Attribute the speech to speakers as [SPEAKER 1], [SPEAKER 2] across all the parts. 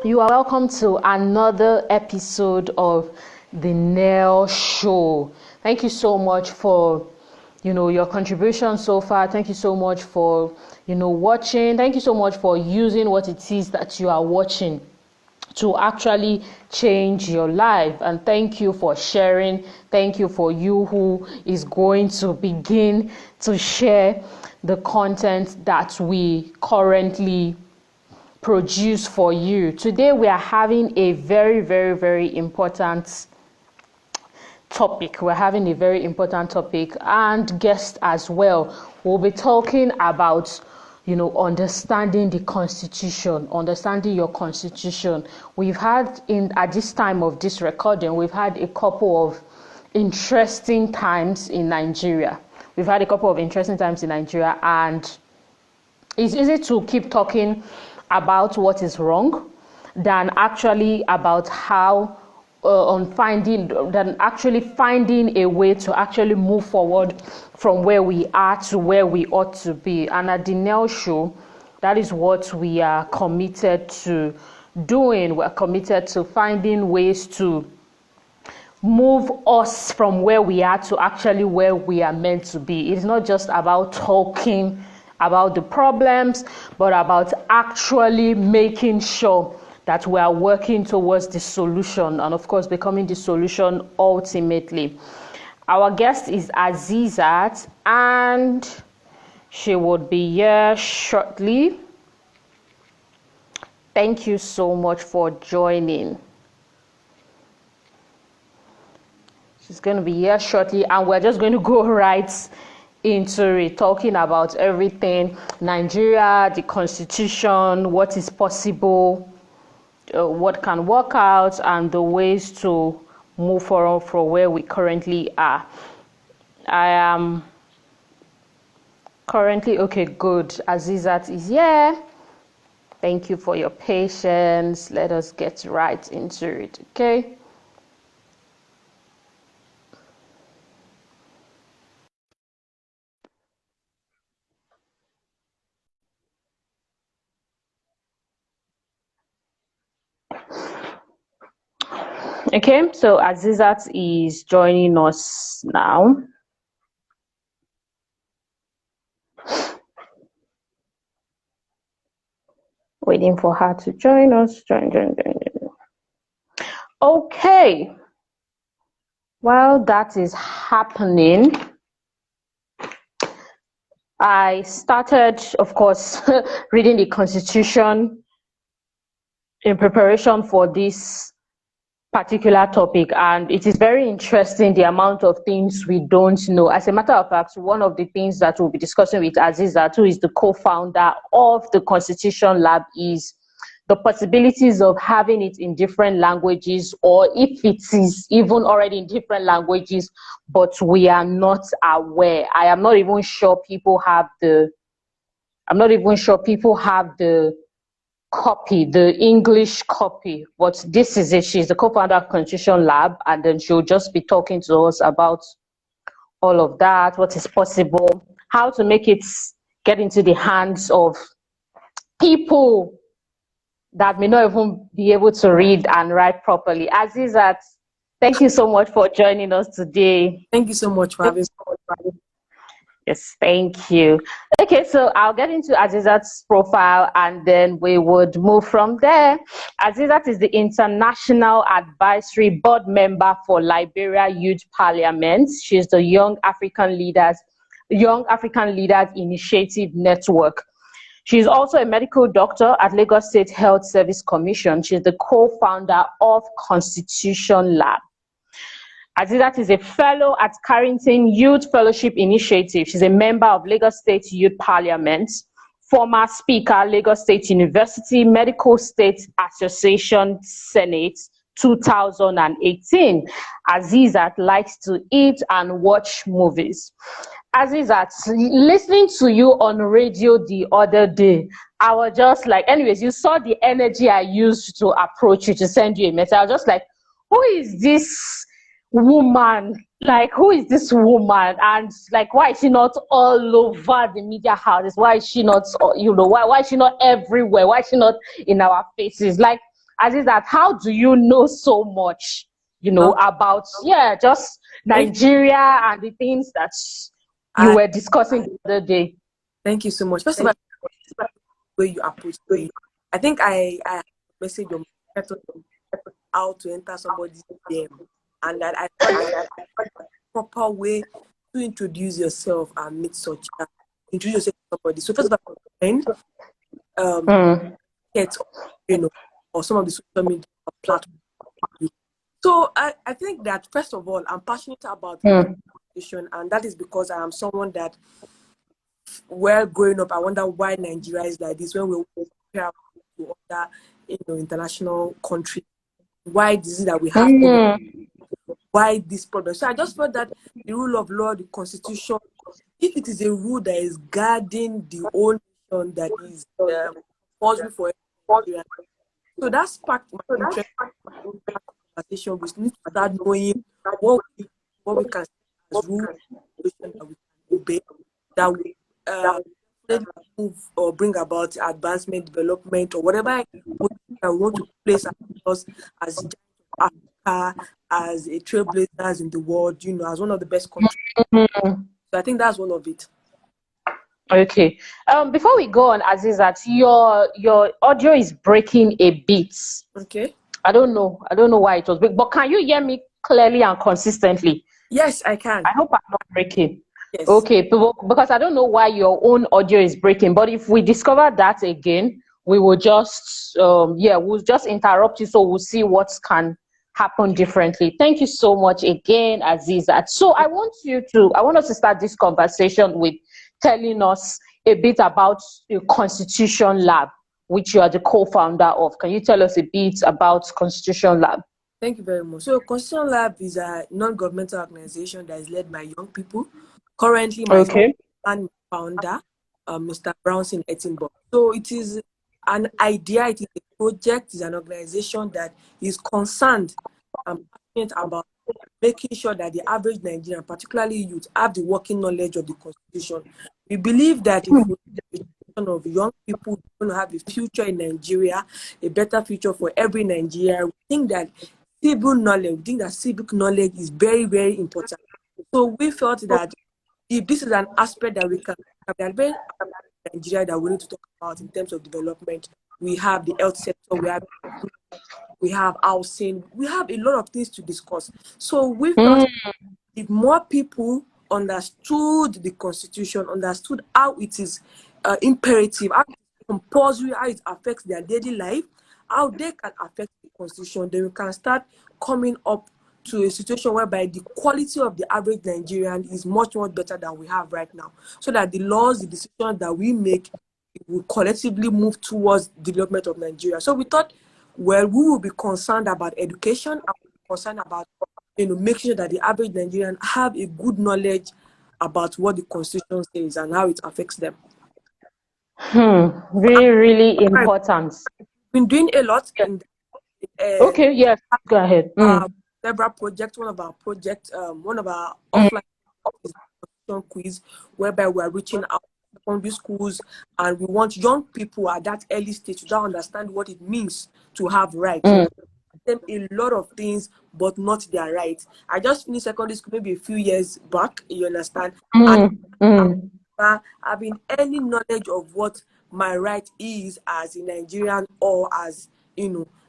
[SPEAKER 1] You are welcome to another episode of the NEL show. Thank you so much for your contribution so far. Thank you so much for watching. Thank you so much for using what it is that you are watching to actually change your life. And thank you for sharing. Thank you for you who is going to begin to share the content that we currently produce for you. Today we are having a very, very, very important topic. We're having a very important topic and guest as well. We'll be talking about understanding the constitution, understanding your constitution. We've had at this time of this recording, we've had a couple of interesting times in Nigeria. And it's easy to keep talking about what is wrong than actually about how finding a way to actually move forward from where we are to where we ought to be. And at the NEL show, that is what we are committed to doing. We're committed to finding ways to move us from where we are to actually where we are meant to be. It's not just about talking about the problems, but about actually making sure that we are working towards the solution and of course becoming the solution ultimately. Our guest is Azeezat and she would be here shortly. Thank you so much for joining. She's going to be here shortly and we're just going to go right into it, talking about everything: Nigeria, the constitution, what is possible, what can work out, and the ways to move forward from where we currently are. I am currently okay. Good. Azeezat is here. Thank you for your patience. Let us get right into it. Okay. Okay, so Azeezat is joining us now. Waiting for her to join us. Join. Okay. While that is happening, I started, of course, reading the Constitution in preparation for this particular topic, and it is very interesting the amount of things we don't know. As a matter of fact, one of the things that we'll be discussing with Azeezat, who is the co-founder of the Constitution Lab, is the possibilities of having it in different languages, or if it is even already in different languages but we are not aware. I'm not even sure people have the copy, the English copy, but this is it. She's the co-founder of Constitution Lab, and then she'll just be talking to us about all of that, what is possible, how to make it get into the hands of people that may not even be able to read and write properly. Azeezat, thank you so much for joining us today.
[SPEAKER 2] Thank you so much for having me.
[SPEAKER 1] Yes, thank you. Okay, so I'll get into Azeezat's profile and then we would move from there. Azeezat is the International Advisory Board Member for Liberia Youth Parliament. She's the Young African Leaders Initiative Network. She's also a medical doctor at Lagos State Health Service Commission. She's the co-founder of Constitution Lab. Azeezat is a fellow at Carrington Youth Fellowship Initiative. She's a member of Lagos State Youth Parliament, former speaker, Lagos State University Medical State Association Senate 2018. Azeezat likes to eat and watch movies. Azeezat, listening to you on radio the other day, I was just like, anyways, you saw the energy I used to approach you, to send you a message. I was just like, who is this woman? Like, who is this woman? And like, why is she not all over the media houses? Why is she not, why is she not everywhere? Why is she not in our faces? Like, Azeezat, how do you know so much, about just Nigeria and the things that you were discussing the other day?
[SPEAKER 2] Thank you so much. First of all, the way you approach me, I think I message on how to enter somebody's DM, and that I thought that proper way to introduce yourself and meet such introduce yourself to somebody. So first of all, friend, get or some of the social media platforms. So I think that first of all, I'm passionate about education, and that is because I am someone that, well, growing up, I wonder why Nigeria is like this when we compare to other international countries. Why is it that we have problems? Why this problem? So I just felt that the rule of law, the constitution, if it is a rule that is guarding the whole nation, that is compulsory for Nigeria, so that sparked my interest in that conversation. We need to start knowing what we can see as rules that we can obey, that we move or bring about advancement, development, or whatever we want to place ourselves as a giant of Africa, as a trailblazers in the world, as one of the best countries. So I think that's one of it.
[SPEAKER 1] Okay. Before we go on, Azeezat, your audio is breaking a bit.
[SPEAKER 2] Okay.
[SPEAKER 1] I don't know why it was big, but can you hear me clearly and consistently?
[SPEAKER 2] Yes, I can.
[SPEAKER 1] I hope I'm not breaking.
[SPEAKER 2] Yes.
[SPEAKER 1] Okay, because I don't know why your own audio is breaking, but if we discover that again, we will just we'll just interrupt you, so we'll see what can happen differently. Thank you so much again, Azeezat. So I want us to start this conversation with telling us a bit about the Constitution Lab, which you are the co-founder of. Can you tell us a bit about Constitution Lab?
[SPEAKER 2] Thank you very much. So Constitution Lab is a non-governmental organization that is led by young people. Currently, my founder, Mr. Brownson Ettenborough. So it is an idea, it is a project, it is an organization that is concerned and passionate about making sure that the average Nigerian, particularly youth, have the working knowledge of the Constitution. We believe that if we of young people going to have a future in Nigeria, a better future for every Nigerian, we think that civic knowledge is very, very important. So we felt that if this is an aspect that we can have, that very Nigeria that we need to talk about in terms of development, we have the health sector, we have housing, we have a lot of things to discuss. So we felt if more people understood the Constitution, understood how it is imperative, how it is compulsory, how it affects their daily life, how they can affect the Constitution, then we can start coming up to a situation whereby the quality of the average Nigerian is much, much better than we have right now. So that the laws, the decisions that we make will collectively move towards the development of Nigeria. So we thought, well, we will be concerned about education, and we'll be concerned about making sure that the average Nigerian have a good knowledge about what the Constitution says and how it affects them.
[SPEAKER 1] Really, really important.
[SPEAKER 2] We've been doing a lot in
[SPEAKER 1] okay, yes, go ahead.
[SPEAKER 2] Several projects. One of our projects, one of our offline is a quiz, whereby we are reaching out to secondary schools, and we want young people at that early stage to understand what it means to have rights. Them a lot of things, but not their rights. I just finished secondary school maybe a few years back, you understand? And having any knowledge of what my right is as a Nigerian or as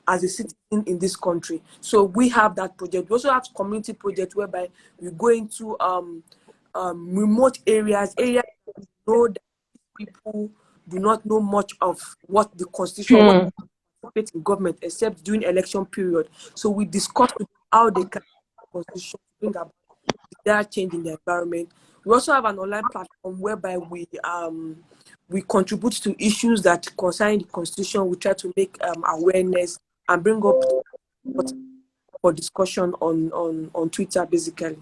[SPEAKER 2] as a citizen in this country. So we have that project. We also have community project whereby we go into remote areas that know that people do not know much of what the Constitution in government except during election period. So we discuss how they can Constitution bring about that change in the environment. We also have an online platform whereby we contribute to issues that concern the Constitution. We try to make awareness and bring up for discussion on Twitter, basically.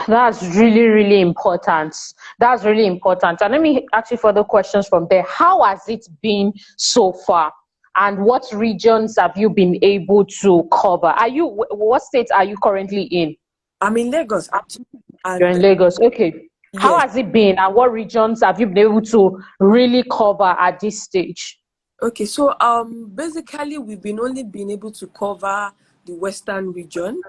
[SPEAKER 1] That's really, really important. That's really important. And let me ask you further questions from there. How has it been so far? And what regions have you been able to cover? What states are you currently in?
[SPEAKER 2] I'm in Lagos, actually.
[SPEAKER 1] You're in Lagos, okay. Yes. How has it been, and what regions have you been able to really cover at this stage?
[SPEAKER 2] Okay, so basically we've been only been able to cover the western region,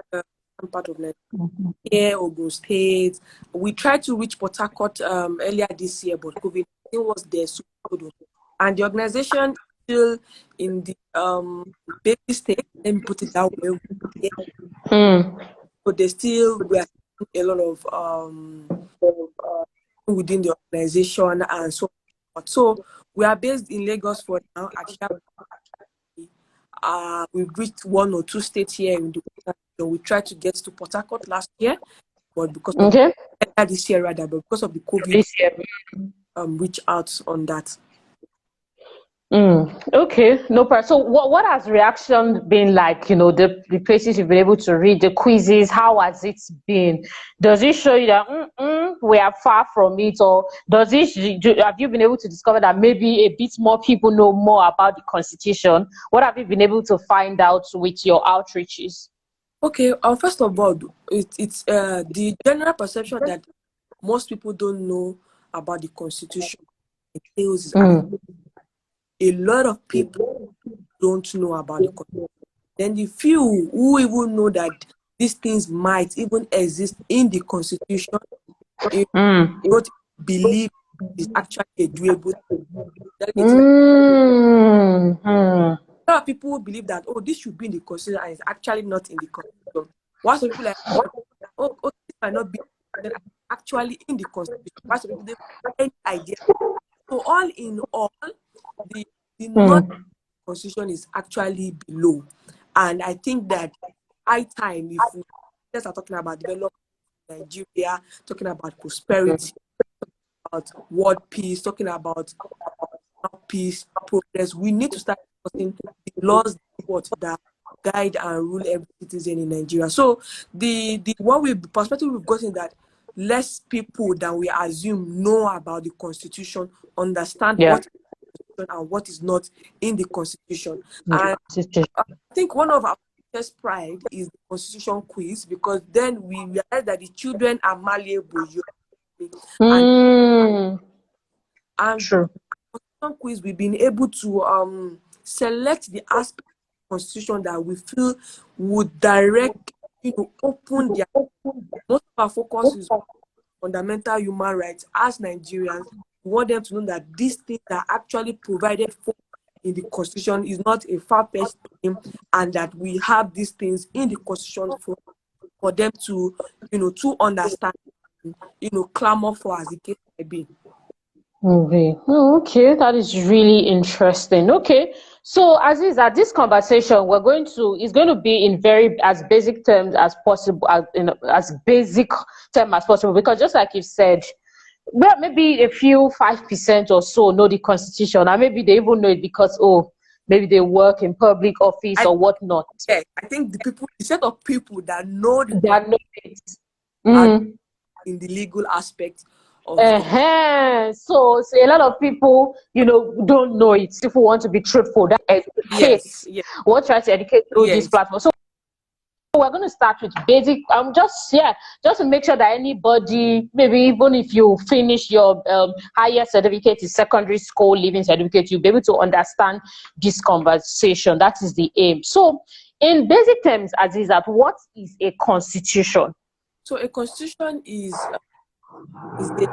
[SPEAKER 2] part of Nigeria, Ogun State. We tried to reach Port Harcourt earlier this year, but COVID-19 was there, so we couldn't. And the organization is still in the baby state. Let me put it that way. Yeah. But they still we are seeing a lot of within the organization and so forth. So we are based in Lagos for now. Actually, we've reached 1 or 2 states here in the region. We tried to get to Port Harcourt last year, but because of this year rather, but because of the COVID,
[SPEAKER 1] This year.
[SPEAKER 2] reach out on that.
[SPEAKER 1] Okay, no problem. So what has reaction been like, you know, the places you've been able to read, the quizzes, how has it been? Does it show you that we are far from it, or have you been able to discover that maybe a bit more people know more about the Constitution? What have you been able to find out with your outreaches?
[SPEAKER 2] Okay, first of all, it's the general perception that most people don't know about the Constitution. It tells a lot of people don't know about the Constitution. Then the few who even know that these things might even exist in the Constitution, if don't believe it's actually a doable thing. A lot of people believe that, oh, this should be in the Constitution, and it's actually not in the Constitution. Once people like, oh, this might not be actually in the Constitution. Once people don't have any idea. So all in all, the Constitution is actually below. And I think that high time, if we just are talking about development in Nigeria, talking about prosperity, about world peace, talking about peace, progress, we need to start discussing the laws that guide and rule every citizen in Nigeria. So the perspective we've gotten that less people than we assume know about the Constitution, understand what and what is not in the Constitution. And I think one of our biggest pride is the Constitution quiz, because then we realize that the children are malleable. And
[SPEAKER 1] true.
[SPEAKER 2] Constitution quiz, we've been able to select the aspect of the Constitution that we feel would direct, open their. Most of our focus is on fundamental human rights. As Nigerians, we want them to know that these things are actually provided for in the Constitution, is not a far-fetched thing, and that we have these things in the Constitution for them to, to understand, clamor for, as the case may be.
[SPEAKER 1] Okay, that is really interesting. Okay, so Aziz, at this conversation, is going to be in as basic terms as possible, as basic term as possible, because just like you said, well, maybe a few 5% or so know the Constitution, and maybe they even know it because maybe they work in public office or whatnot.
[SPEAKER 2] Yeah, I think the set of people that know
[SPEAKER 1] it
[SPEAKER 2] in the legal aspect.
[SPEAKER 1] So a lot of people, don't know it. If we want to be truthful, that educates.
[SPEAKER 2] Yes.
[SPEAKER 1] We'll try to educate through this platform. So we're going to start with basic. Just to make sure that anybody, maybe even if you finish your higher certificate in secondary school, leaving certificate, you'll be able to understand this conversation. That is the aim. So, in basic terms, Azeezat, what is a constitution?
[SPEAKER 2] So a constitution is the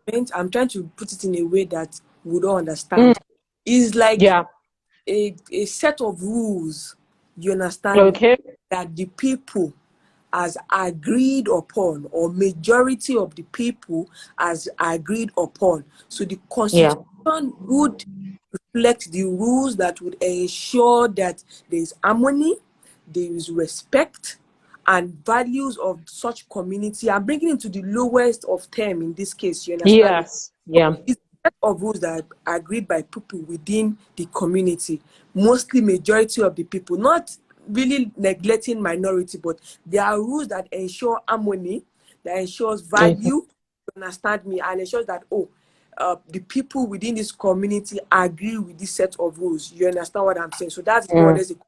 [SPEAKER 2] document. I'm trying to put it in a way that we don't understand. It's like a set of rules. You understand?
[SPEAKER 1] Okay.
[SPEAKER 2] That the people has agreed upon, or majority of the people has agreed upon. So the constitution would reflect the rules that would ensure that there is harmony, there is respect, and values of such community. I'm bringing it to the lowest of term in this case. You understand?
[SPEAKER 1] Yes. Yeah.
[SPEAKER 2] It's a set of rules that are agreed by people within the community, mostly majority of the people, not really neglecting minority, but there are rules that ensure harmony, that ensures value. You understand me? And ensures that the people within this community agree with this set of rules. You understand what I'm saying? So that's more or less it.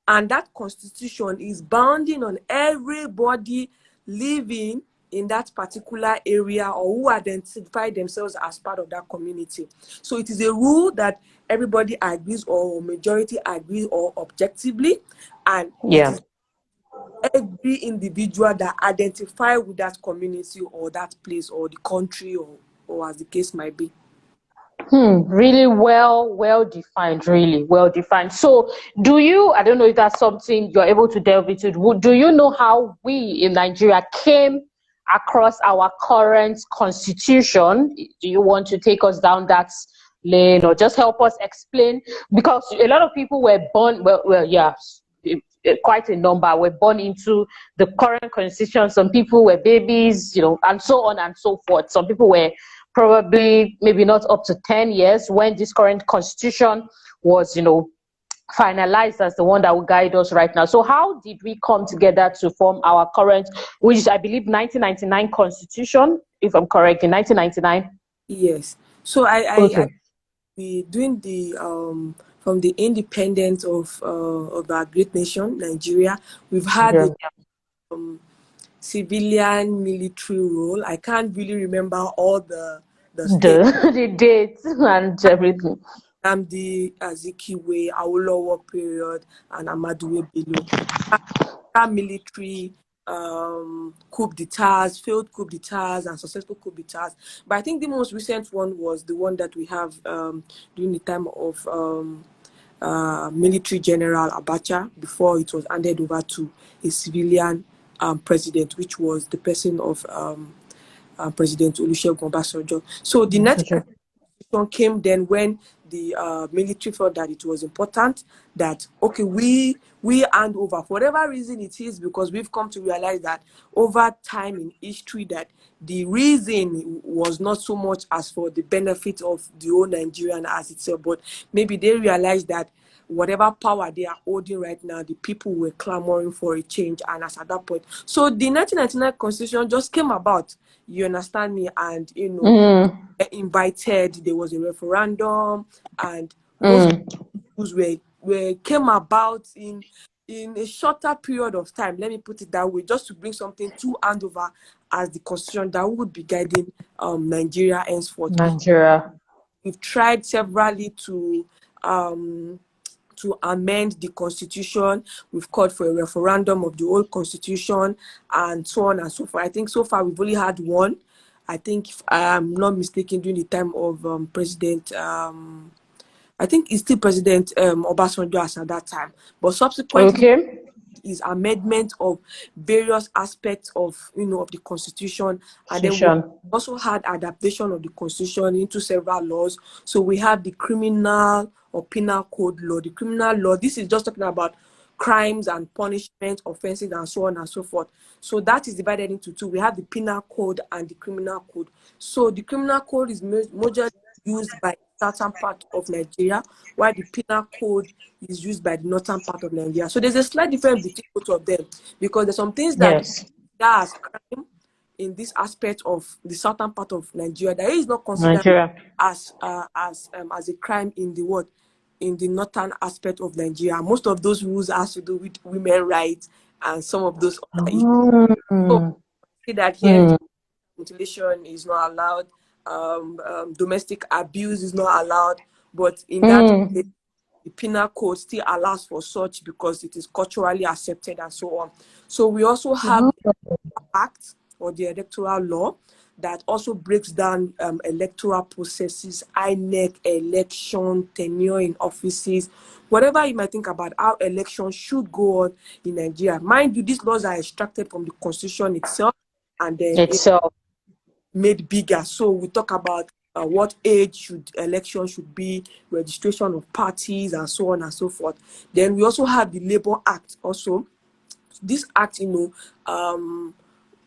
[SPEAKER 2] And that constitution is bounding on everybody living in that particular area or who identify themselves as part of that community. So it is a rule that everybody agrees or majority agree or objectively, and it
[SPEAKER 1] Yeah.
[SPEAKER 2] is every individual that identify with that community or that place or the country or as the case might be.
[SPEAKER 1] Really well defined, really well defined. So do you, I don't know if that's something you're able to delve into, do you know how we in Nigeria came across our current constitution? Do you want to take us down that lane or just help us explain? Because a lot of people were born, yeah, quite a number were born into the current constitution. Some people were babies, and so on and so forth. Some people were probably maybe not up to 10 years when this current constitution was, finalized as the one that will guide us right now. So how did we come together to form our current, which is, I believe, 1999 constitution, if I'm correct, in 1999?
[SPEAKER 2] Yes. So I
[SPEAKER 1] Okay.
[SPEAKER 2] be doing the from the independence of our great nation, Nigeria, we've had
[SPEAKER 1] Yeah.
[SPEAKER 2] a civilian military role. I can't really remember all the states.
[SPEAKER 1] The dates and everything.
[SPEAKER 2] The Azikiwe, Awolowo period, and Amaduwe Bello. Military coup d'etats, failed coup d'etats, and successful coup d'etats. But I think the most recent one was the one that we have during the time of military general Abacha before it was handed over to a civilian president, which was the person of President Olusegun Obasanjo. So the next came then when the military felt that it was important that, okay, we hand over for whatever reason it is, because we've come to realize that over time in history that the reason was not so much as for the benefit of the whole Nigerian as itself, but maybe they realized that whatever power they are holding right now, the people were clamoring for a change. And as at that point, so the 1999 constitution just came about, you understand me, and invited, there was a referendum, and most rules were came about in a shorter period of time, let me put it that way, just to bring something to hand over as the constitution that would be guiding Nigeria henceforth.
[SPEAKER 1] Nigeria.
[SPEAKER 2] We've tried severally to amend the constitution. We've called for a referendum of the old constitution and so on and so forth. I think so far we've only had one. I think, if I'm not mistaken, during the time of President, I think it's still President Obasanjo as at that time. But subsequently, is amendment of various aspects of of the constitution, and then we also had adaptation of the constitution into several laws. So we have the criminal or penal code law. The criminal law, this is just talking about crimes and punishment, offenses, and so on and so forth. So that is divided into two. We have the penal code and the criminal code. So the criminal code is majorly used by southern part of Nigeria, while the penal code is used by the northern part of Nigeria. So there's a slight difference between both of them, because there's some things that as crime in this aspect of the southern part of Nigeria that is not considered as a crime in the world, in the northern aspect of Nigeria. Most of those rules has to do with women's rights and some of those other issues. So see that here, mutilation is not allowed, domestic abuse is not allowed, but in that case, the penal code still allows for such because it is culturally accepted and so on. So we also have the act or the electoral law that also breaks down electoral processes, INEC, election, tenure in offices, whatever you might think about how elections should go on in Nigeria. Mind you, these laws are extracted from the constitution itself and then made bigger. So we talk about what age election should be, registration of parties, and so on and so forth. Then we also have the Labor Act. Also, this act,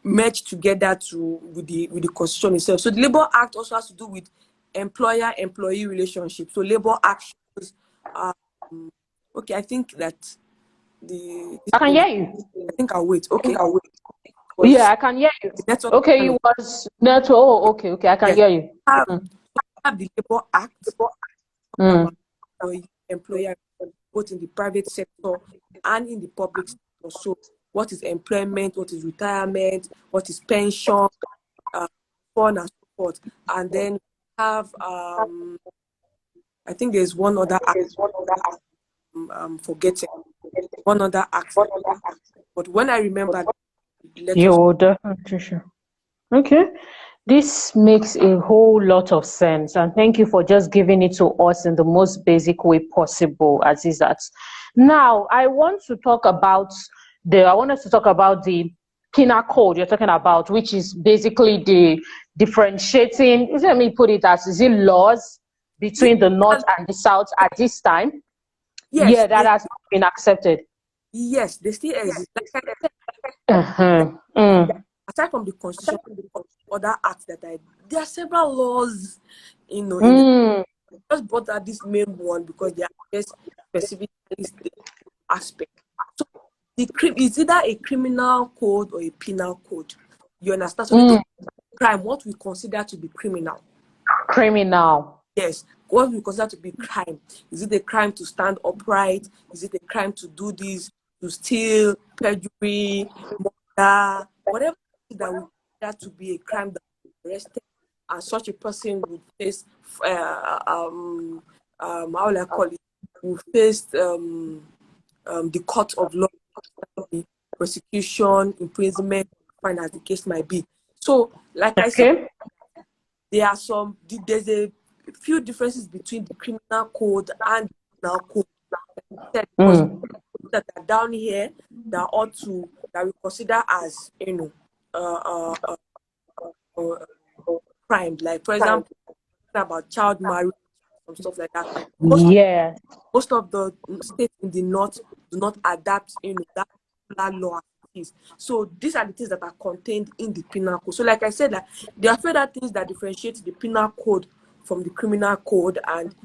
[SPEAKER 2] merged together with the constitution itself. So the Labor Act also has to do with employer-employee relationship. So Labor Act shows, okay, I think that
[SPEAKER 1] I can hear you.
[SPEAKER 2] I think I'll wait. Okay.
[SPEAKER 1] Yeah, I can hear you. Okay, you was network. Oh, okay, I can hear you.
[SPEAKER 2] Have the Labor Act, employer, both in the private sector and in the public sector. So what is employment, what is retirement, what is pension, so on and so forth. And then have I think there's one other act, forgetting one other act, but when I remember, let us.
[SPEAKER 1] You definitely sure. Okay. This makes a whole lot of sense, and thank you for just giving it to us in the most basic way possible, Azeezat. Now, I want us to talk about the penal code you're talking about, which is basically the differentiating, let me put it as, is it laws between the North and the South at this time?
[SPEAKER 2] Yes,
[SPEAKER 1] Yeah, that has not been accepted.
[SPEAKER 2] yes, they still exist. Like I said, aside from the constitution, other acts there are several laws, in just brought out this main one because they are just specifically aspect. So it's either a criminal code or a penal code. You understand? So the crime, what we consider to be criminal.
[SPEAKER 1] Criminal.
[SPEAKER 2] Yes, what we consider to be crime. Is it a crime to stand upright? Is it a crime to do this, to steal, perjury, murder, whatever that we consider to be a crime that we arrested, and such a person would face how will I call it? Would face the court of law, prosecution, imprisonment, fine as the case might be. So, like I said, there's a few differences between the criminal code and the penal code. That are down here that we consider as crime. Like for example, about child marriage and stuff like that. Most of the states in the North do not adapt that law as it is. So these are the things that are contained in the penal code. So like I said, like, there are further things that differentiate the penal code from the criminal code, and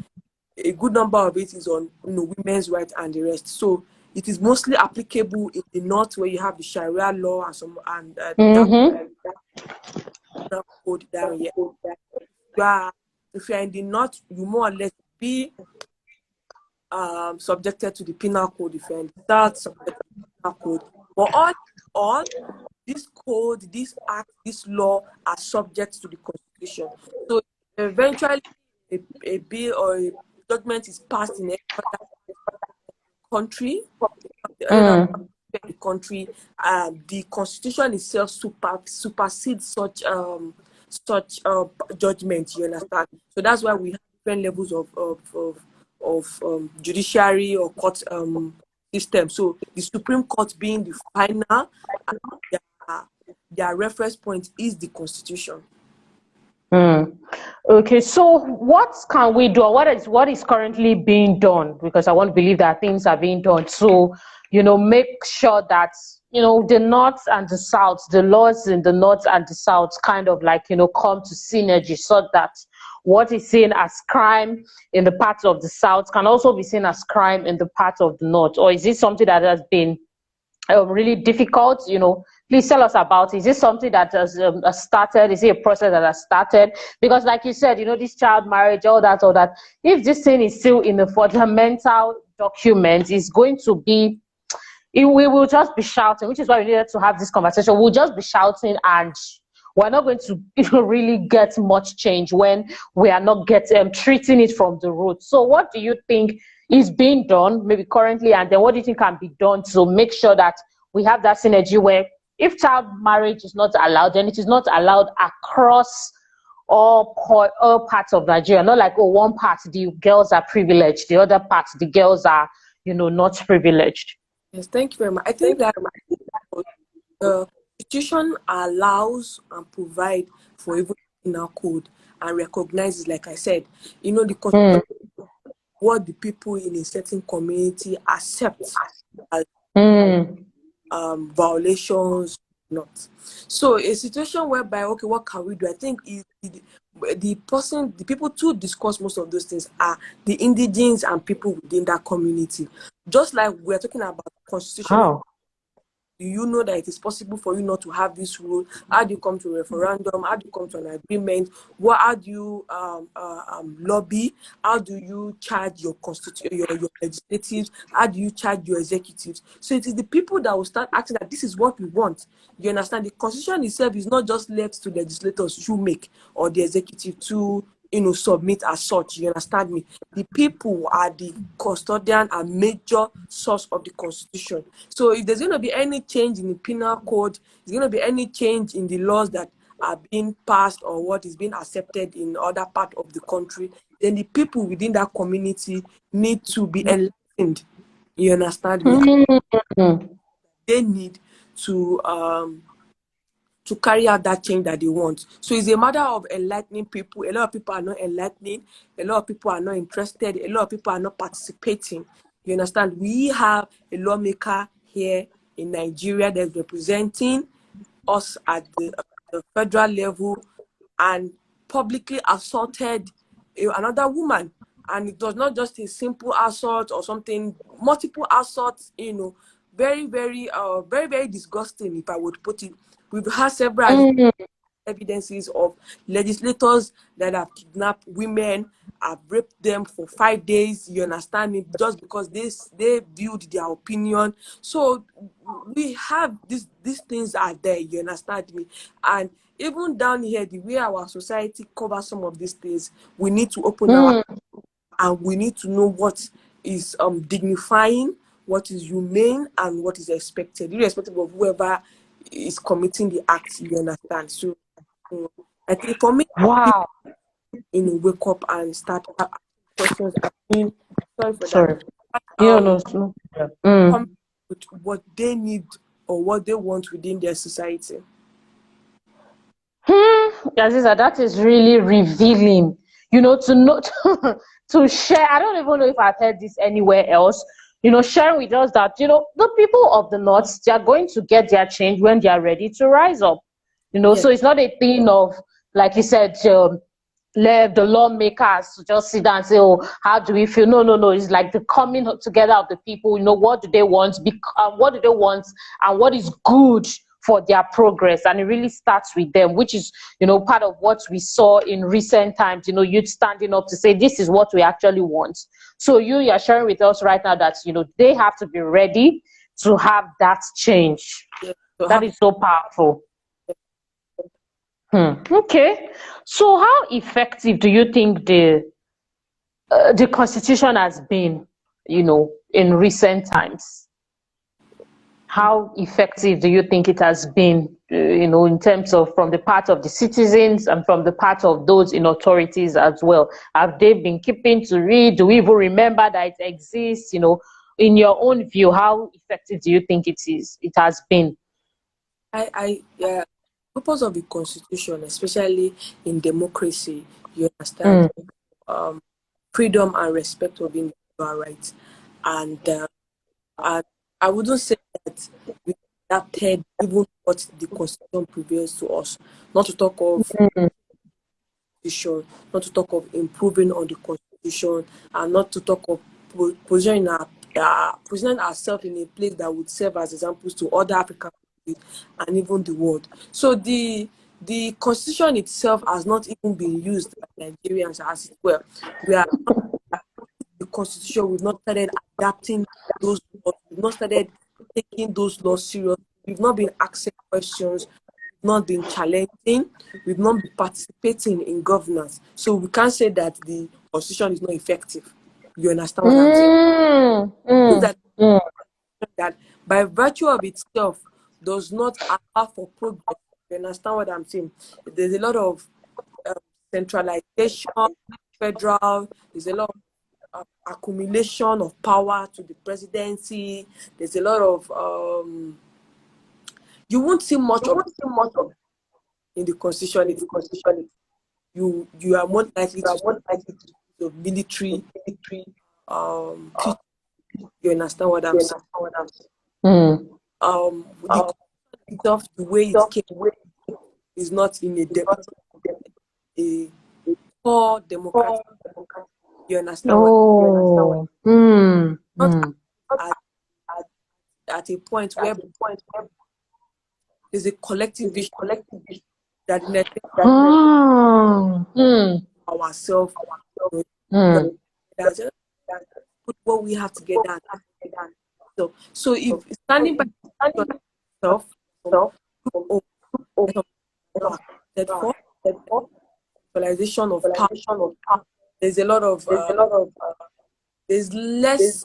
[SPEAKER 2] a good number of it is on women's rights and the rest. So it is mostly applicable in the North, where you have the Sharia law and that code down here. If you're in the North, you more or less be subjected to the penal code. If you're in the South, subjected to the penal code. But all this code, this act, this law are subject to the Constitution. So eventually, a bill or a judgment is passed in every country, the country, the Constitution itself supersedes such judgment. You understand? So that's why we have different levels of judiciary or court system. So the Supreme Court being the final, and their reference point is the Constitution.
[SPEAKER 1] Okay, so what can we do? What is currently being done? Because I want to believe that things are being done. So, make sure that, the North and the South, the laws in the North and the South kind of like, come to synergy, so that what is seen as crime in the parts of the South can also be seen as crime in the part of the North. Or is this something that has been really difficult? Please tell us about it. Is this something that has started? Is it a process that has started? Because like you said, this child marriage, all that, if this thing is still in the fundamental document, it's going to be, we will just be shouting, which is why we needed to have this conversation. We'll just be shouting, and we're not going to really get much change when we are not treating it from the root. So what do you think is being done, maybe currently, and then what do you think can be done to make sure that we have that synergy where if child marriage is not allowed, then it is not allowed across all parts of Nigeria? Not like, one part the girls are privileged, the other part the girls are, not privileged.
[SPEAKER 2] Yes, thank you very much. I think that the Constitution allows and provide for even in our code and recognizes, like I said, the Constitution, what the people in a certain community accept as violations, not. So a situation whereby, okay, what can we do? I think the people to discuss most of those things are the indigenes and people within that community. Just like we're talking about constitutional, Do you know that it is possible for you not to have this rule? How do you come to a referendum? How do you come to an agreement? How do you lobby? How do you charge your your legislatives? How do you charge your executives? So it is the people that will start acting that this is what we want. You understand? The constitution itself is not just left to legislators to make or the executive to submit as such. You understand me? The people are the custodian and major source of the constitution. So if there's going to be any change in the penal code, there's going to be any change in the laws that are being passed or what is being accepted in other part of the country, then the people within that community need to be enlightened. You understand me? They need to carry out that change that they want. So it's a matter of enlightening people. A lot of people are not enlightening. A lot of people are not interested. A lot of people are not participating. You understand? We have a lawmaker here in Nigeria that's representing us at the federal level and publicly assaulted another woman. And it was not just a simple assault or something, multiple assaults, very, very, very disgusting, if I would put it. We've had several evidences of legislators that have kidnapped women, have raped them for 5 days, you understand me, just because they viewed their opinion. So we have these things are there, you understand me. And even down here, the way our society covers some of these things, we need to open our, and we need to know what is dignifying, what is humane, and what is expected, irrespective of whoever is committing the act, you understand. So I think for me,
[SPEAKER 1] Wow.
[SPEAKER 2] wake up and start asking questions. I mean, sorry for
[SPEAKER 1] Sorry.
[SPEAKER 2] that.
[SPEAKER 1] No.
[SPEAKER 2] Come with what they need or what they want within their society.
[SPEAKER 1] Aziza, that is really revealing. To know to share. I don't even know if I've heard this anywhere else. Sharing with us that the people of the North, they are going to get their change when they are ready to rise up.
[SPEAKER 2] Yes.
[SPEAKER 1] So it's not a thing of, like you said, let the lawmakers to just sit down and say, oh, how do we feel? No. It's like the coming together of the people. What do they want? What do they want? And what is good for their progress? And it really starts with them, which is, part of what we saw in recent times. Youth standing up to say, this is what we actually want. So you are sharing with us right now that, they have to be ready to have that change.
[SPEAKER 2] Yes.
[SPEAKER 1] That is so powerful. Okay, so how effective do you think the Constitution has been, in recent times? How effective do you think it has been, in terms of from the part of the citizens and from the part of those in authorities as well? Have they been keeping to read? Do we even remember that it exists? In your own view, how effective do you think it has been?
[SPEAKER 2] Purpose of the Constitution, especially in democracy, you understand, freedom and respect of individual rights. And I wouldn't say that we adapted even what the Constitution prevails to us. Not to talk of Constitution, not to talk of improving on the Constitution, and not to talk of positioning ourselves in a place that would serve as examples to other African countries and even the world. So the Constitution itself has not even been used by Nigerians as it were. We are the Constitution. We've not started adapting those laws. We've not started taking those laws serious. We've not been asking questions. We've not been challenging. We've not been participating in governance. So we can't say that the Constitution is not effective. You understand what I'm saying? That by virtue of itself does not allow for progress. You understand what I'm saying? There's a lot of centralization, federal. There's a lot of accumulation of power to the presidency. There's a lot of you won't see much of in the Constitution. You are more likely to the military. You understand what I'm saying? The Constitution itself, the way it came, is not in a core democratic. You understand what? Not at at a point where there's a collective vision that in ourselves, that's put what we have together. So if standing by yourself, for realization of power, there's a lot of there's less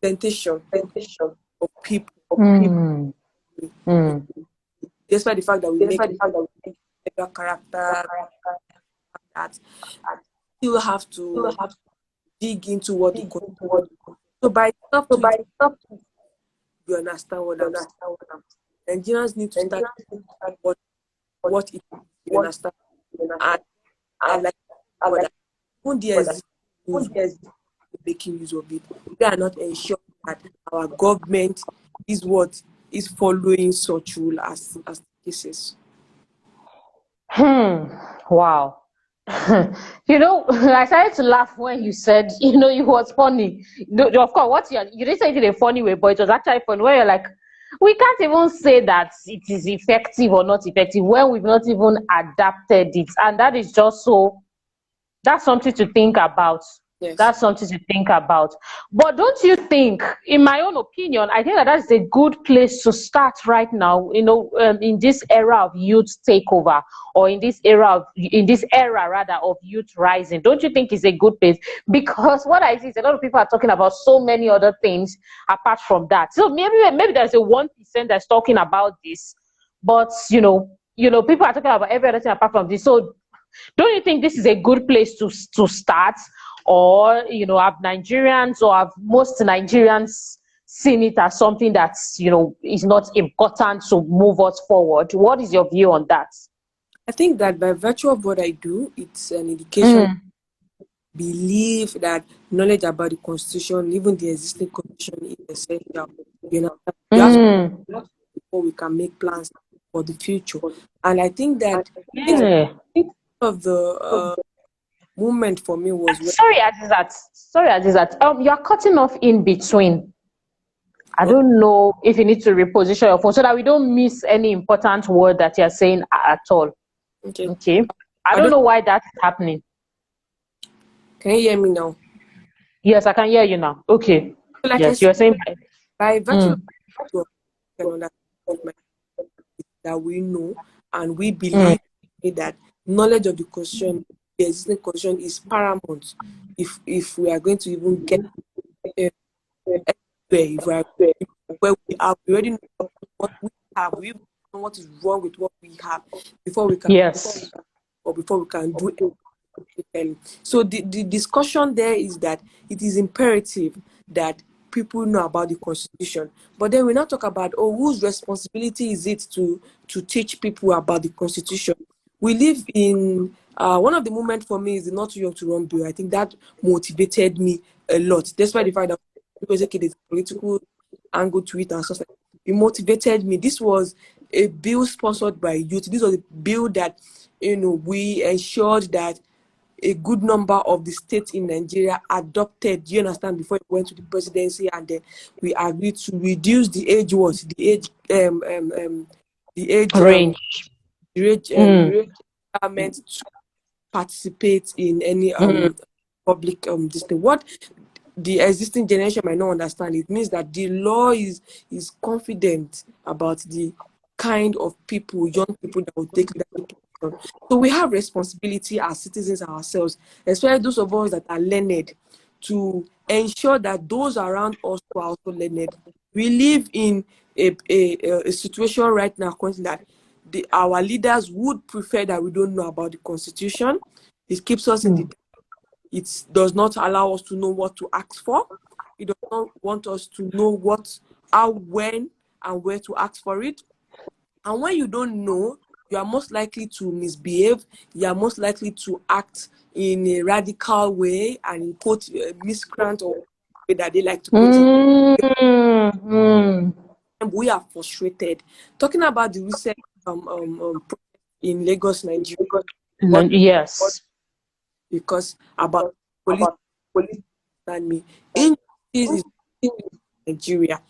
[SPEAKER 2] presentation of people. Despite the fact that we make better character, that still have to dig into what the so by stuff you understand what I'm saying. Nigerians need to start what it is, you understand, and like when there's making use of it, we are not ensuring that our government is what is following such rule as cases.
[SPEAKER 1] Wow. You know, I started to laugh when you said, you know, it was funny. Of course, you didn't say it in a funny way, but it was actually funny. Where you're like, we can't even say that it is effective or not effective when we've not even adapted it, and that is just so. That's something to think about.
[SPEAKER 2] Yes.
[SPEAKER 1] That's something to think about. But don't you think, in my own opinion, I think that that's a good place to start right now, you know, in this era of youth takeover, or in this era rather of youth rising. Don't you think it's a good place? Because what I see is a lot of people are talking about so many other things apart from that. So maybe there's a 1% that's talking about this, but you know, people are talking about every other thing apart from this. So don't you think this is a good place to start? Or, you know, have Nigerians or have most Nigerians seen it as something that's, you know, is not important to move us forward? What is your view on that?
[SPEAKER 2] I think that by virtue of what I do, it's an indication believe that knowledge about the constitution, even the existing constitution, is essential. You know, before we can make plans for the future. And I think that of the movement for me was
[SPEAKER 1] sorry Azeezat, you're cutting off in between. I don't know if you need to reposition your phone so that we don't miss any important word that you're saying at all. Okay. I don't know why that's happening.
[SPEAKER 2] Can you hear me now?
[SPEAKER 1] Yes, I can hear you now. Okay.
[SPEAKER 2] So like
[SPEAKER 1] yes, you're saying
[SPEAKER 2] by virtue of that we know and we believe that knowledge of the constitution, the existing constitution, is paramount if we are going to even get where we are. We already know what we have. We know what is wrong with what we have before we can before we can do it. So the discussion there is that it is imperative that people know about the constitution, but then we now talk about whose responsibility is it to teach people about the constitution. We live in one of the moments for me is the Not Too Young to Run bill. I think that motivated me a lot, despite the fact that because there's a political angle to it and stuff like that. It motivated me. This was a bill sponsored by youth. This was a bill that, you know, we ensured that a good number of the states in Nigeria adopted, you understand, before it went to the presidency, and then we agreed to reduce the age range requirement to participate in any public this thing. What the existing generation might not understand, it means that the law is confident about the kind of people, young people that will take that position. So we have responsibility as citizens ourselves, especially those of us that are learned, to ensure that those around us who are also learned. We live in a situation right now that our leaders would prefer that we don't know about the constitution. It keeps us in the dark. It does not allow us to know what to ask for. It does not want us to know what, how, when, and where to ask for it. And when you don't know, you are most likely to misbehave. You are most likely to act in a radical way and in quote miscreant or way that they like to put it. We are frustrated. Talking about the recent in Lagos, Nigeria.
[SPEAKER 1] Yes.
[SPEAKER 2] Because about police and me. Injustice is Nigeria.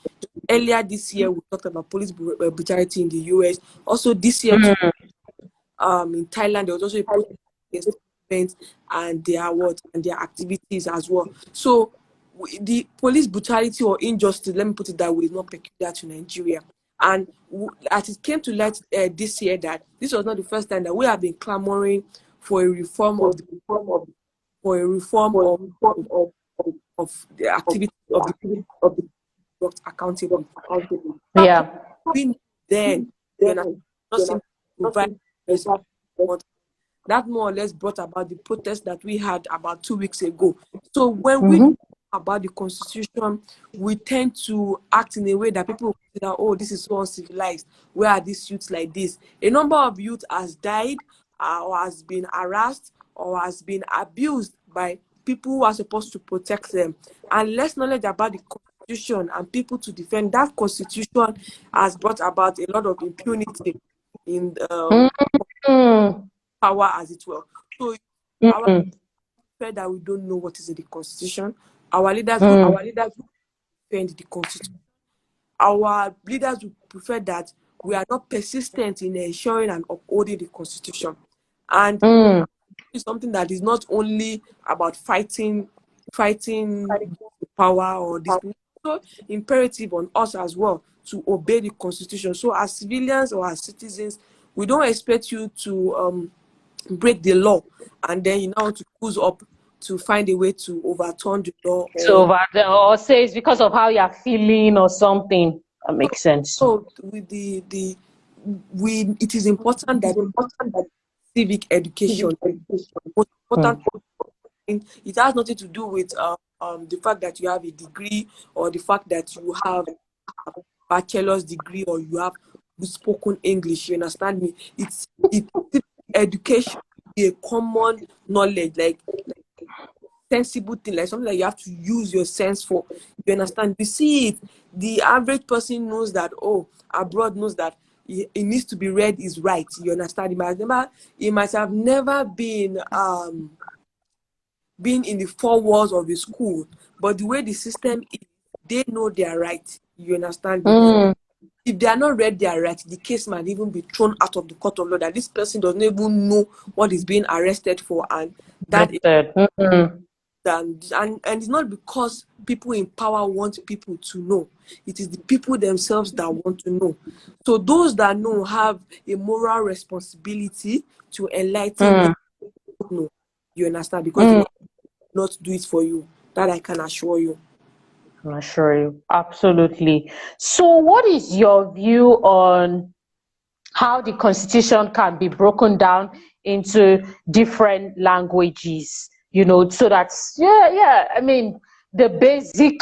[SPEAKER 2] Earlier this year, we talked about police brutality in the US. Also, this year, too, in Thailand, there was also a protest against government and their what and their activities as well. So, the police brutality or injustice, let me put it that way, is not peculiar to Nigeria. And as it came to light this year, that this was not the first time that we have been clamoring for a reform of the of the activity of the brought accountable.
[SPEAKER 1] Yeah.
[SPEAKER 2] We then not seem to provide response. That more or less brought about the protest that we had about 2 weeks ago. So when we talk about the constitution, we tend to act in a way that people consider, oh, this is so uncivilized. Where are these youths like this? A number of youth has died or has been harassed or has been abused by people who are supposed to protect them. And less knowledge about the constitution and people to defend that constitution has brought about a lot of impunity in power, as it were. So our prefer that we don't know what is in the constitution. Our leaders would defend the constitution. Our leaders would prefer that we are not persistent in ensuring and upholding the constitution. And it's something that is not only about fighting power or this, so imperative on us as well to obey the constitution. So as civilians or as citizens, we don't expect you to break the law and then you now want to cruise up to find a way to overturn the law
[SPEAKER 1] or say it's because of how you're feeling or something. That makes sense.
[SPEAKER 2] So with it is important that civic education, most important, it has nothing to do with the fact that you have a degree or the fact that you have a bachelor's degree or you have spoken English. You understand me? It's education, a common knowledge, like sensible thing, like something that you have to use your sense for. You understand? You see it. The average person knows that, oh, abroad knows that it needs to be read is right. You understand? It might have never been in the four walls of the school, but the way the system is, they know they are right. You understand? If they are not read they are right, the case might even be thrown out of the court of law, that this person doesn't even know what is being arrested for, and that and it's not because people in power want people to know. It is the people themselves that want to know. So those that know have a moral responsibility to enlighten those who know. You understand? Because they will not do it for you. That I can assure you.
[SPEAKER 1] I'm assure you. Absolutely. So what is your view on how the constitution can be broken down into different languages, you know, so that's I mean, the basic,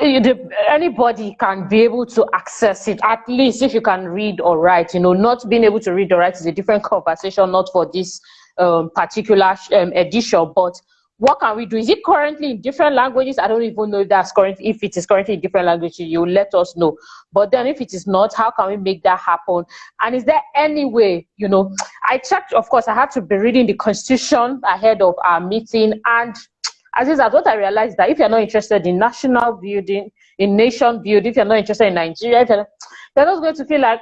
[SPEAKER 1] anybody can be able to access it, at least if you can read or write. You know, not being able to read or write is a different conversation, not for this particular edition, but what can we do? Is it currently in different languages? I don't even know if that's currently, if it is currently in different languages, you let us know. But then if it is not, how can we make that happen? And is there any way, you know, I checked, of course, I had to be reading the constitution ahead of our meeting. And Azeezat, what I realized that if you're not interested in national building, in nation building, if you're not interested in Nigeria, you're not going to feel like,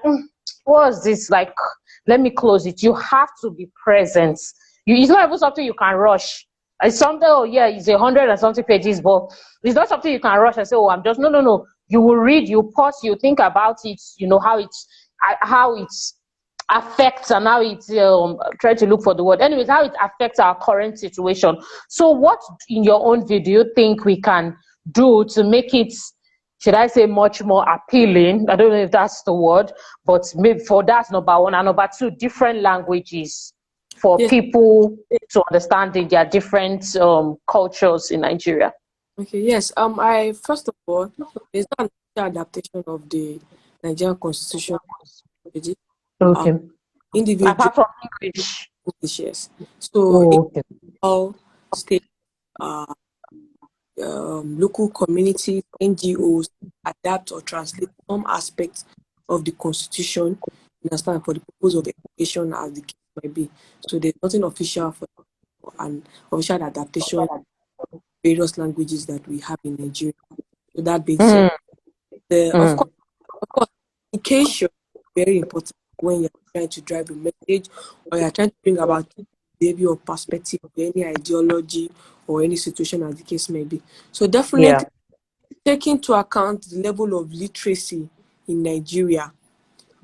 [SPEAKER 1] what's this? Like, let me close it. You have to be present. It's not even something you can rush. It's something, oh yeah, it's 100 and something pages, but it's not something you can rush and say, oh, I'm just, no. You will read, you pause, you think about it, you know, how it affects and how it, try to look for the word. Anyways, how it affects our current situation. So what, in your own view, do you think we can do to make it, should I say, much more appealing? I don't know if that's the word, but maybe for that's number one. And number two, different languages for people to understand their different cultures in Nigeria.
[SPEAKER 2] Okay, yes. I first of all, there's not an adaptation of the Nigerian constitution.
[SPEAKER 1] Okay.
[SPEAKER 2] Individual
[SPEAKER 1] apart from English.
[SPEAKER 2] Yes. So all state, local communities, NGOs adapt or translate some aspects of the constitution, understand, for the purpose of education, as the case might be. So there's nothing official for an official adaptation of various languages that we have in Nigeria. So that being said, of course, education is very important when you're trying to drive a message or you're trying to bring about behavior or perspective of any ideology or any situation as the case may be. So definitely take into account the level of literacy in Nigeria,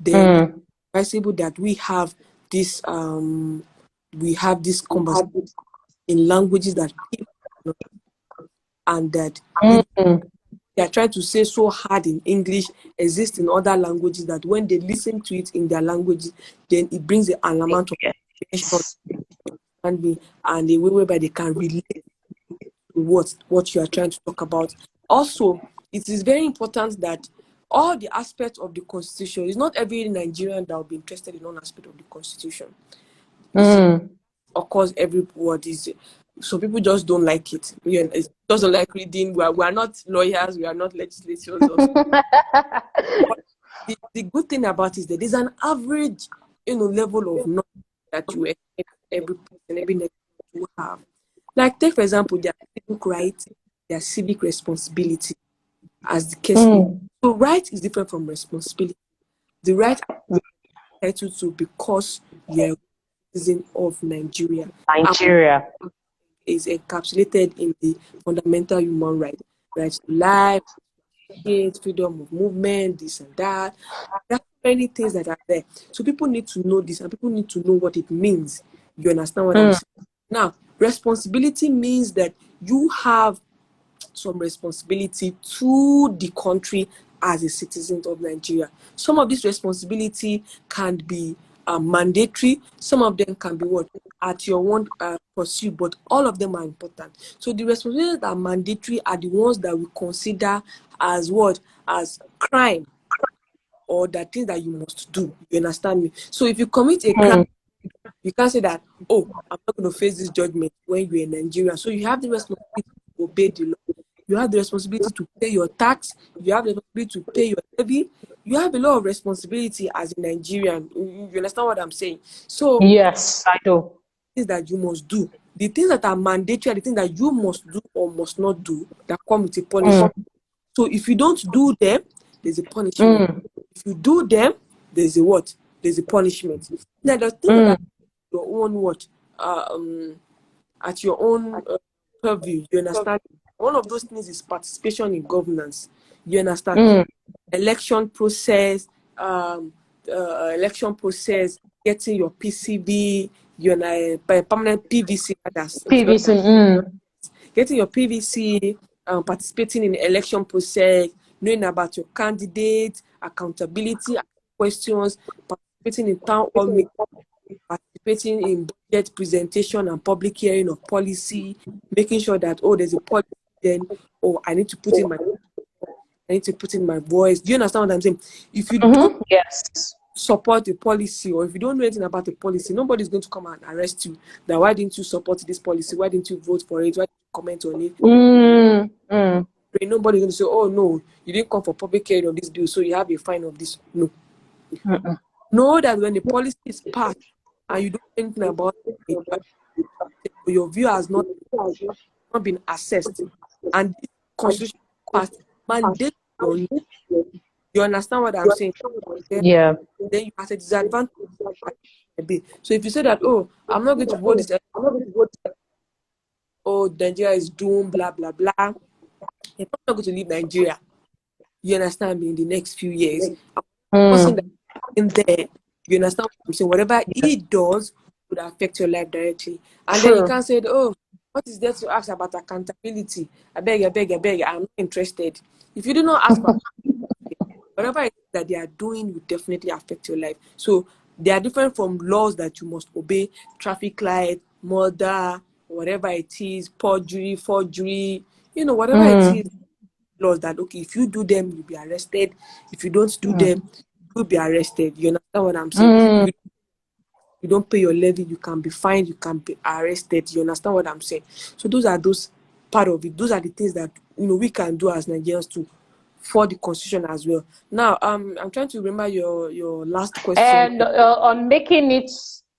[SPEAKER 2] then it's possible that we have this conversation in languages that people know, and that they are trying to say so hard in English exists in other languages that when they listen to it in their languages, then it brings an amount of understanding and a way whereby they can relate to what you are trying to talk about. Also, it is very important that all the aspects of the constitution, it's not every Nigerian that will be interested in one aspect of the constitution. Of course, every word is. So people just don't like it. It's just don't like reading. We are not lawyers. We are not legislators. But the good thing about it is that there's an average, level of knowledge that you expect every person, every Nigerian to have. Like take for example, their civic rights, their civic responsibility, as the case. So right is different from responsibility. The right are entitled to because you're a citizen of Nigeria.
[SPEAKER 1] Nigeria
[SPEAKER 2] Is encapsulated in the fundamental human right to life, freedom of movement, this and that. There are many things that are there. So people need to know this and people need to know what it means. You understand what I'm saying? Now, responsibility means that you have some responsibility to the country as a citizen of Nigeria. Some of this responsibility can be mandatory. Some of them can be what at your own pursuit, but all of them are important. So the responsibilities that are mandatory are the ones that we consider as what? As crime, or that thing that you must do. You understand me? So if you commit a crime, you can't say that, oh, I'm not going to face this judgment when you're in Nigeria. So you have the responsibility to obey the law. You have the responsibility to pay your tax. You have the responsibility to pay your levy. You have a lot of responsibility as a Nigerian. You understand what I'm saying? So
[SPEAKER 1] yes, I do.
[SPEAKER 2] Things that you must do. The things that are mandatory are the things that you must do or must not do that come with a punishment. So if you don't do them, there's a punishment. If you do them, there's a what? There's a punishment. Now the thing that your own what? At your own purview, you understand? One of those things is participation in governance. You understand? Election process, getting your PCB, permanent PVC, getting your PVC, participating in the election process, knowing about your candidate, accountability, questions, participating in town hall meetings, participating in budget presentation and public hearing of policy, making sure that, oh, there's a policy, then, oh, I need to put in my voice. Do you understand what I'm saying? If you don't support the policy, or if you don't know anything about the policy, nobody's going to come and arrest you. That why didn't you support this policy? Why didn't you vote for it? Why didn't you comment on it? Nobody's going to say, oh no, you didn't come for public hearing on this bill, so you have a fine of this. No. Know that when the policy is passed and you don't know anything about it, your view has not been assessed, and this constitution passed mandate on you. You understand what I'm saying?
[SPEAKER 1] Yeah.
[SPEAKER 2] Then you have a disadvantage. So if you say that, oh, I'm not going to vote this, oh, Nigeria is doomed, blah blah blah, you're not going to leave Nigeria. You understand me? In the next few years, person that in there, you understand what I'm saying? Whatever he does would affect your life directly. And then you can't say, oh, what is there to ask about accountability? I beg, I'm not interested. If you do not ask for whatever it is that they are doing will definitely affect your life. So they are different from laws that you must obey, traffic light, murder, whatever it is, forgery, whatever it is, laws that, okay, if you do them, you'll be arrested. If you don't do them, you'll be arrested. You understand what I'm saying? You don't pay your levy, you can be fined, you can be arrested. You understand what I'm saying? So those are part of it. Those are the things that we can do as Nigerians too, for the constitution as well. Now, I'm trying to remember your last question.
[SPEAKER 1] And on making it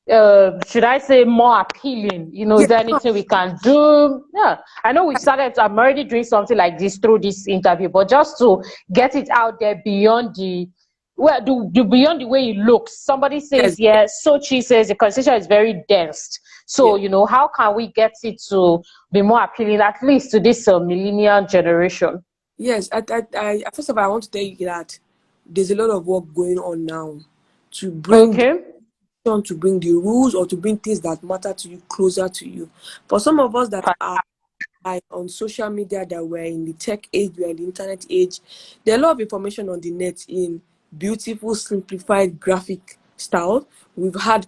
[SPEAKER 1] should I say, more appealing? You know,
[SPEAKER 2] Yeah,
[SPEAKER 1] is there anything we can do? Yeah, I know we started. I'm already doing something like this through this interview, but just to get it out there beyond the beyond the way it looks. Somebody
[SPEAKER 2] yes,
[SPEAKER 1] says, yeah, Sochi says the constitution is very dense. So,
[SPEAKER 2] yeah.
[SPEAKER 1] you know, how can we get it to be more appealing, at least to this millennial generation?
[SPEAKER 2] Yes, first of all, I want to tell you that there's a lot of work going on now to bring
[SPEAKER 1] Okay.
[SPEAKER 2] to bring the rules or to bring things that matter to you closer to you. For some of us that are on social media, that we're in the tech age, we're in the internet age, there are a lot of information on the net in beautiful, simplified graphic style. We've had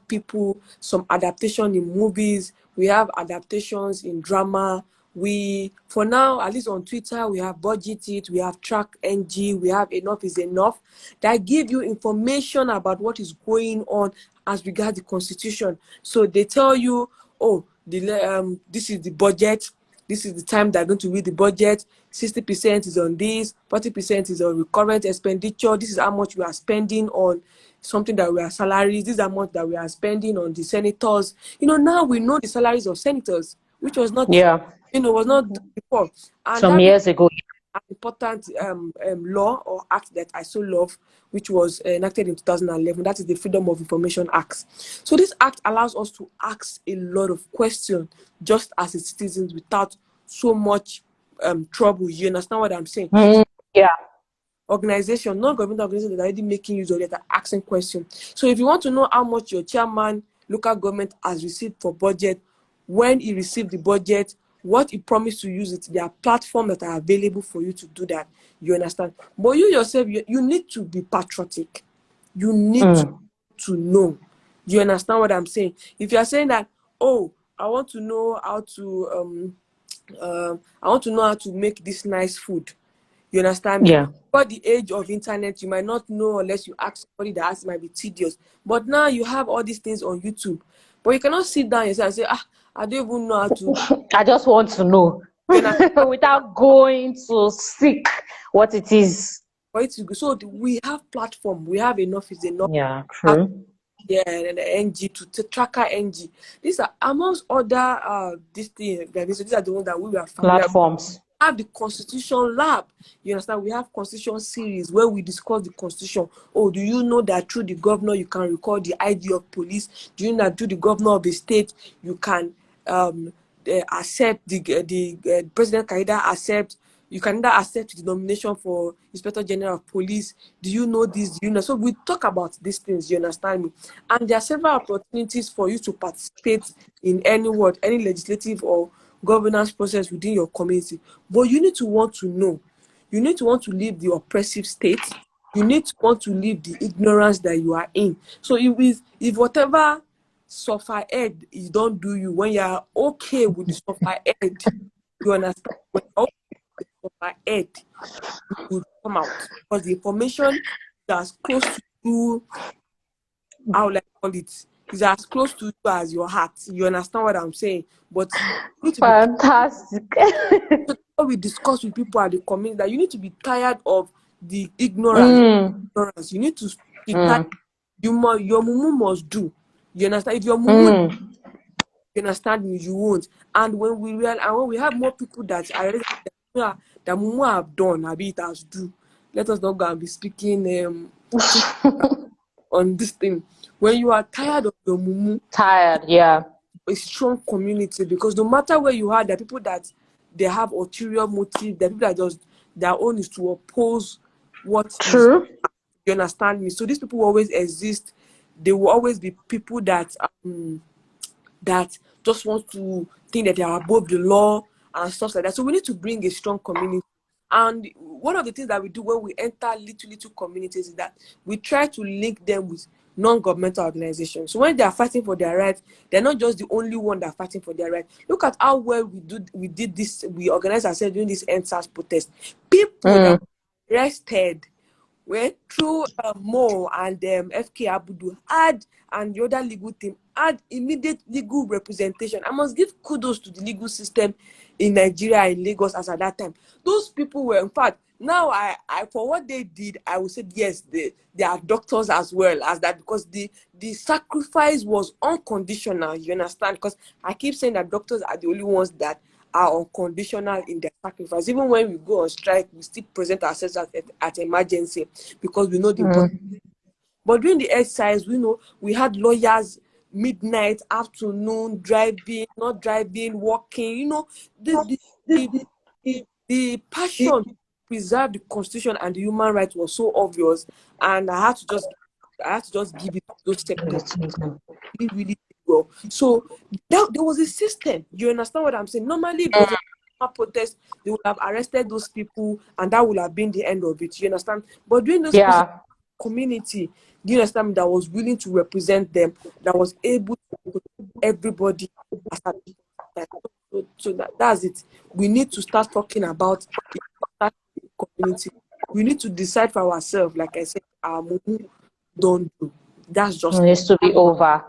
[SPEAKER 2] some adaptation in movies, we have adaptations in drama. We, for now, at least on Twitter, we have Budget It, we have Track NG, we have Enough is Enough, that give you information about what is going on as regards the constitution. So they tell you, oh, this is the budget, this is the time they're going to read the budget, 60% is on this, 40% is on recurrent expenditure, this is how much we are spending on something that we are salaries, this is how much that we are spending on the senators. You know, now we know the salaries of senators, which was not,
[SPEAKER 1] Yeah.
[SPEAKER 2] was not done before. And
[SPEAKER 1] Some
[SPEAKER 2] that
[SPEAKER 1] years ago.
[SPEAKER 2] an important law or act that I so love, which was enacted in 2011. That is the Freedom of Information Act. So this act allows us to ask a lot of questions just as a citizens without so much trouble. You understand what I'm saying?
[SPEAKER 1] Yeah.
[SPEAKER 2] Organization, non-government organizations that are already making use of it are asking questions. So if you want to know how much your chairman, local government has received for budget, when he received the budget, what he promised to use it, there are platforms that are available for you to do that. You understand? But you yourself, you need to be patriotic. You need to know. You understand what I'm saying? If you are saying that, oh, I want to know how to I want to know how to make this nice food. You understand me?
[SPEAKER 1] Yeah.
[SPEAKER 2] For the age of internet, you might not know unless you ask somebody that asks, might be tedious. But now you have all these things on YouTube. But you cannot sit down yourself and say, I don't even know how to.
[SPEAKER 1] I just want to know
[SPEAKER 2] You understand?
[SPEAKER 1] without going to seek what it is.
[SPEAKER 2] For it to go. So we have platform. We have enough is enough.
[SPEAKER 1] Yeah, true.
[SPEAKER 2] Yeah, and the NG to tracker NG. These are amongst other these things. These are the ones that we are familiar with.
[SPEAKER 1] Platforms.
[SPEAKER 2] Have the Constitution Lab. You understand? We have Constitution series where we discuss the Constitution. Oh, do you know that through the governor you can record the ID of police? Do you know that through the governor of the state you can accept the president can either accept, you can either accept the nomination for Inspector General of Police? Do you know this? Do you know? So we talk about these things. You understand me? And there are several opportunities for you to participate in any legislative or governance process within your community. But you need to want to know. You need to want to leave the oppressive state. You need to want to leave the ignorance that you are in. So if whatever suffer head is don't do you, when you are okay with the suffer head, you understand? When you're okay with the suffer head, you will come out. Because the information that's close to you, how will I call it? Is as close to you as your heart. You understand what I'm saying? But you need to be
[SPEAKER 1] Fantastic.
[SPEAKER 2] what we discuss with people at the community, that you need to be tired of the ignorance. You need to be tired. Your mumu must do. You understand? If your mumu, you understand me, you won't. And when we have more people that are already that mumu have done, maybe it has do. Let us not go and be speaking on this thing. When you are tired of your mumu,
[SPEAKER 1] Tired, yeah.
[SPEAKER 2] a strong community, because no matter where you are, there are people that they have ulterior motive. There are people that just their own is to oppose what is.
[SPEAKER 1] True.
[SPEAKER 2] You understand me? So these people will always exist. They will always be people that that just want to think that they are above the law and stuff like that. So we need to bring a strong community. And one of the things that we do when we enter little communities is that we try to link them with non-governmental organizations. So when they are fighting for their rights, they're not just the only one that are fighting for their rights. Look at how well we did this. We organized ourselves during this NSAS protest. People that were arrested went through Mo and FK Abudu and the other legal team had immediate legal representation. I must give kudos to the legal system in Nigeria, in Lagos, as at that time. Those people were, in fact, Now, I for what they did, I would say yes, they are doctors as well as that, because the sacrifice was unconditional. You understand? Because I keep saying that doctors are the only ones that are unconditional in their sacrifice. Even when we go on strike, we still present ourselves at emergency because we know the importance. But during the exercise, we know we had lawyers midnight, afternoon, driving, not driving, walking. You know, the, the passion to preserve the constitution and the human rights was so obvious, and I had to just give it to those sectors really, really did well. So there was a system. You understand what I'm saying? Normally, if it was a protest, they would have arrested those people, and that would have been the end of it. You understand? But during those community, do you understand, that was willing to represent them, that was able to put everybody as a so that's it. We need to start talking about the community. We need to decide for ourselves, like I said, our mumu don't do. That's just
[SPEAKER 1] it needs to be over.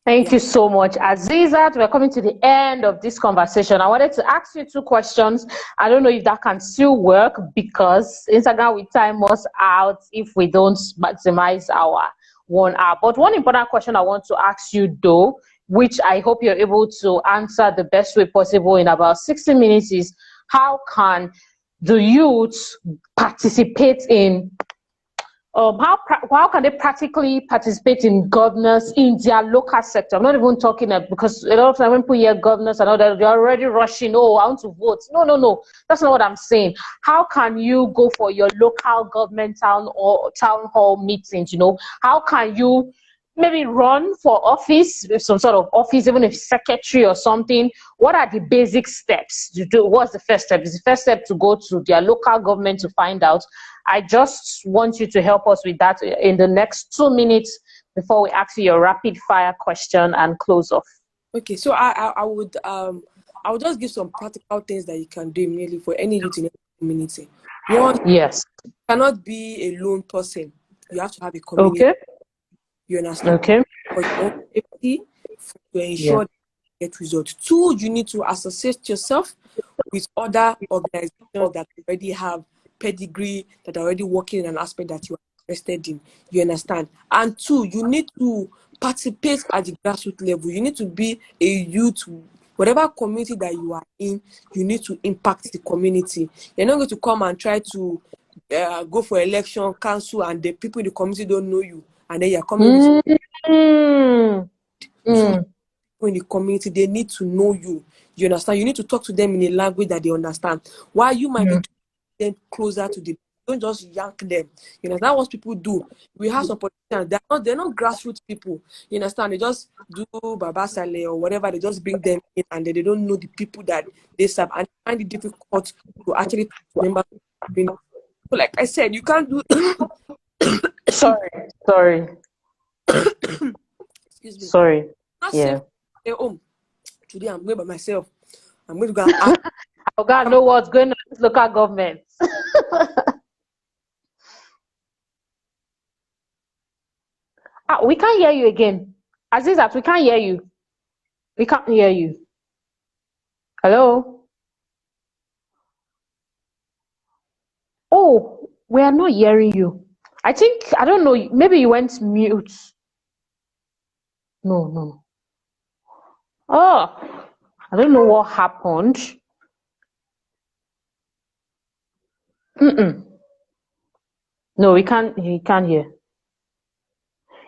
[SPEAKER 1] Thank you so much, Azeezat. We're coming to the end of this conversation. I wanted to ask you 2 questions. I don't know if that can still work, because Instagram will time us out if we don't maximize our 1 hour. But one important question I want to ask you, though, which I hope you're able to answer the best way possible in about 60 minutes, is how can the youth participate in how can they practically participate in governance in their local sector? I'm not even talking because a lot of time when people hear governance, I know that they're already rushing, oh, I want to vote. No, that's not what I'm saying. How can you go for your local government town hall meetings? You know, how can you maybe run for office, some sort of office, even if secretary or something? What are the basic steps to do? What's the first step? Is the first step to go to their local government to find out? I just want you to help us with that in the next 2 minutes before we ask you your rapid fire question and close off.
[SPEAKER 2] Okay, so I would just give some practical things that you can do immediately for any youth in any community. One,
[SPEAKER 1] yes,
[SPEAKER 2] you cannot be a lone person. You have to have a community.
[SPEAKER 1] Okay.
[SPEAKER 2] You understand?
[SPEAKER 1] Okay.
[SPEAKER 2] For your own safety, to ensure that you get results. 2, you need to associate yourself with other organizations that already have pedigree, that are already working in an aspect that you are interested in. You understand? And 2, you need to participate at the grassroots level. You need to be a youth. Whatever community that you are in, you need to impact the community. You're not going to come and try to go for election, council, and the people in the community don't know you, and then you're coming with people in the community. They need to know you. You understand? You need to talk to them in a language that they understand. While you might be them closer to them, don't just yank them. You know, that's what people do. We have some politicians, they're not grassroots people. You understand? They just do Baba Saleh or whatever, they just bring them in, and they don't know the people that they serve, and find it difficult to actually remember. So like I said, you can't do
[SPEAKER 1] sorry.
[SPEAKER 2] Excuse me.
[SPEAKER 1] Sorry.
[SPEAKER 2] Stay home. Today I'm going by myself. I'm going to go and ask.
[SPEAKER 1] I gotta know what's going on in this local government. We can't hear you again. Azeezat, we can't hear you. We can't hear you. Hello? Oh, we are not hearing you. I don't know, maybe you went mute. No. Oh, I don't know what happened. No, we can't hear.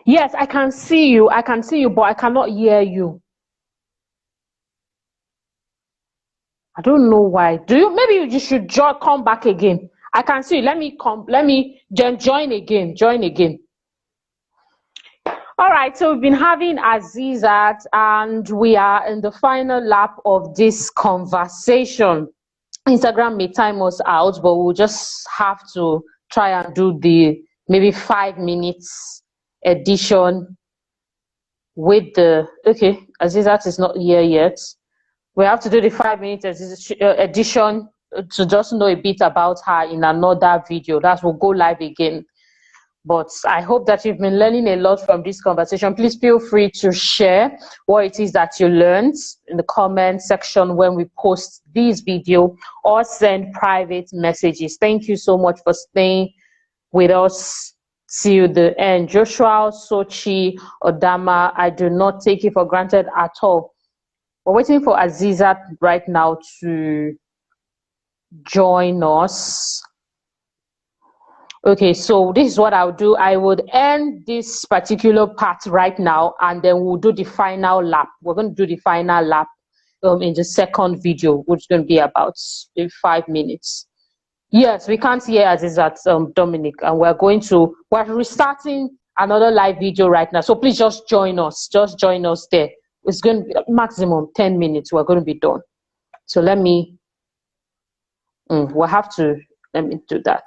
[SPEAKER 1] Yes, I can see you, but I cannot hear you. I don't know why. Maybe you should come back again. I can see you. Let me join again. All right, so we've been having Azeezat, and we are in the final lap of this conversation. Instagram may time us out, but we'll just have to try and do the maybe 5 minutes edition with the Azeezat is not here yet. We have to do the 5 minutes edition to just know a bit about her in another video. We'll go live again. But I hope that you've been learning a lot from this conversation. Please feel free to share what it is that you learned in the comment section when we post this video, or send private messages. Thank you so much for staying with us till the end. Joshua, Sochi, Odama, I do not take it for granted at all. We're waiting for Azeezat right now to join us. Okay, so this is what I'll do. I would end this particular part right now, and then we'll do the final lap. We're going to do the final lap in the second video, which is going to be about 5 minutes. Yes, we can't hear Azeezat, Dominic, and we're restarting another live video right now. So please just join us. Just join us there. It's going to be maximum 10 minutes. We're going to be done. So let me do that.